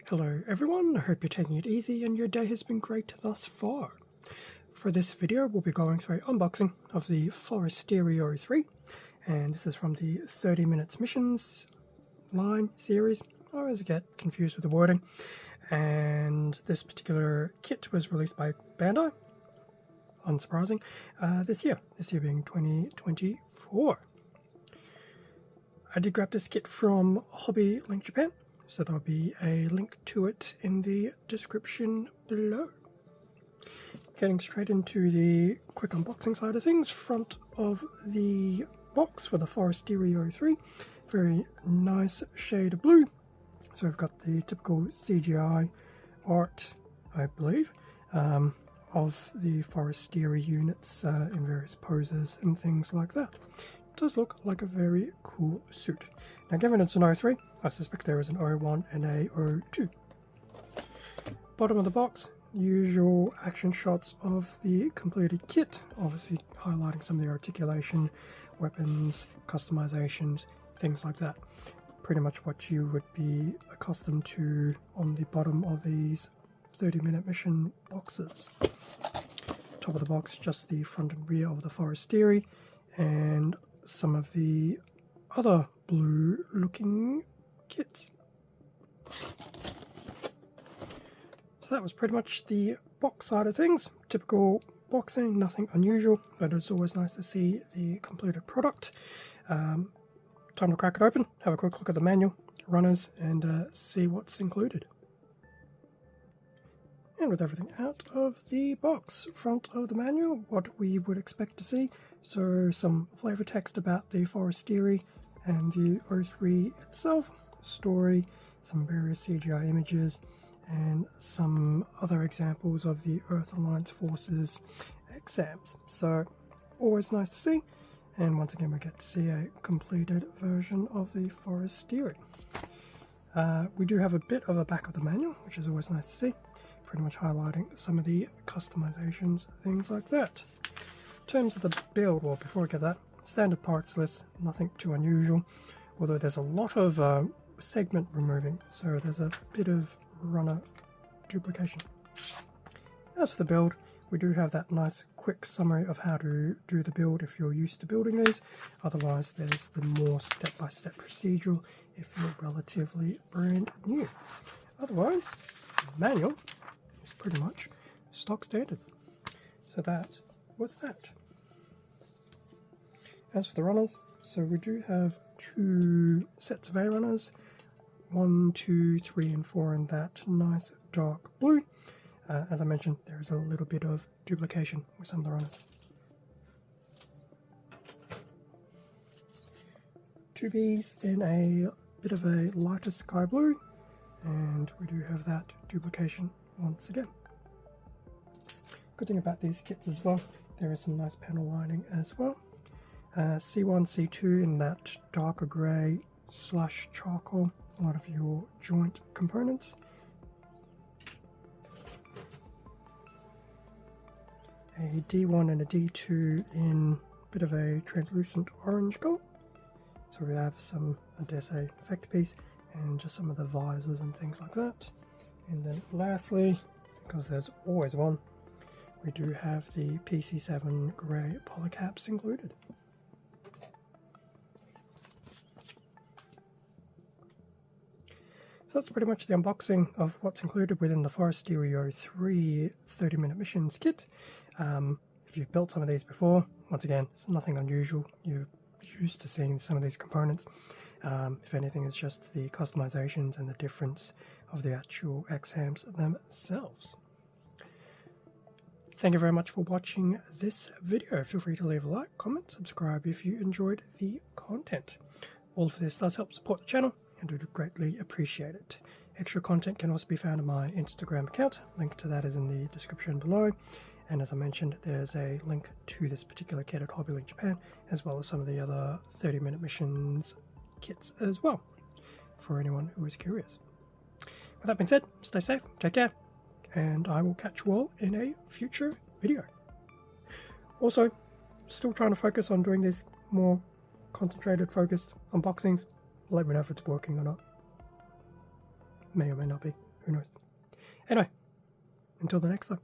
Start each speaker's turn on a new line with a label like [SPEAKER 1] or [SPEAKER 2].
[SPEAKER 1] Hello everyone, I hope you're taking it easy and your day has been great thus far. For this video we'll be going through an unboxing of the Forestieri 03, and this is from the 30 Minutes Missions line series. I always get confused with the wording, and this particular kit was released by Bandai, unsurprising, this year being 2024. I did grab this kit from Hobby Link Japan, so there'll be a link to it in the description below. Getting straight into the quick unboxing side of things, front of the box for the Forestieri 03, very nice shade of blue. So we've got the typical CGI art, I believe, of the Forestieri units in various poses and things like that. It does look like a very cool suit. Now, given it's an 03, I suspect there is an 01 and a 02. Bottom of the box, usual action shots of the completed kit, obviously highlighting some of the articulation, weapons, customizations, things like that. Pretty much what you would be accustomed to on the bottom of these 30-minute mission boxes. Top of the box, just the front and rear of the Forestieri, and some of the other blue looking kits. So that was pretty much the box side of things. Typical boxing, nothing unusual, but it's always nice to see the completed product. Time to crack it open, have a quick look at the manual, runners, and see what's included. And with everything out of the box, front of the manual, what we would expect to see. So some flavor text about the Forestieri and the 03 itself, story, some various CGI images, and some other examples of the Earth Alliance Forces exams. So always nice to see, and once again we get to see a completed version of the Forestieri. We do have a bit of a back of the manual, which is always nice to see, pretty much highlighting some of the customizations, things like that. In terms of the build, well, before we get that, standard parts list, nothing too unusual, although there's a lot of segment removing, so there's a bit of runner duplication. As for the build, we do have that nice quick summary of how to do the build if you're used to building these. Otherwise, there's the more step-by-step procedural if you're relatively brand new. Otherwise, the manual is pretty much stock standard. So that was that. As for the runners, so we do have 2 sets of A runners, 1, 2, 3, and 4 in that nice dark blue. As I mentioned, there is a little bit of duplication with some of the runners. 2 Bs in a bit of a lighter sky blue, and we do have that duplication once again. Good thing about these kits as well, there is some nice panel lining as well. C1, C2 in that darker grey / charcoal, a lot of your joint components. A D1 and a D2 in a bit of a translucent orange colour. So we have some, I dare say, effect piece, and just some of the visors and things like that. And then lastly, because there's always one, we do have the PC7 grey polycaps included. So that's pretty much the unboxing of what's included within the Forestieri 03 30-minute missions kit. If you've built some of these before, once again, it's nothing unusual. You're used to seeing some of these components. If anything, it's just the customizations and the difference of the actual exams themselves. Thank you very much for watching this video. Feel free to leave a like, comment, subscribe if you enjoyed the content. All of this does help support the channel, and would greatly appreciate it. Extra content can also be found on my Instagram account. Link to that is in the description below. And as I mentioned, there's a link to this particular kit at Hobby Link Japan, as well as some of the other 30-minute missions kits as well, for anyone who is curious. With that being said, stay safe, take care, and I will catch you all in a future video. Also, still trying to focus on doing these more concentrated, focused unboxings. Let me know if it's working or not. May or may not be. Who Who knows? Anyway, until the next time.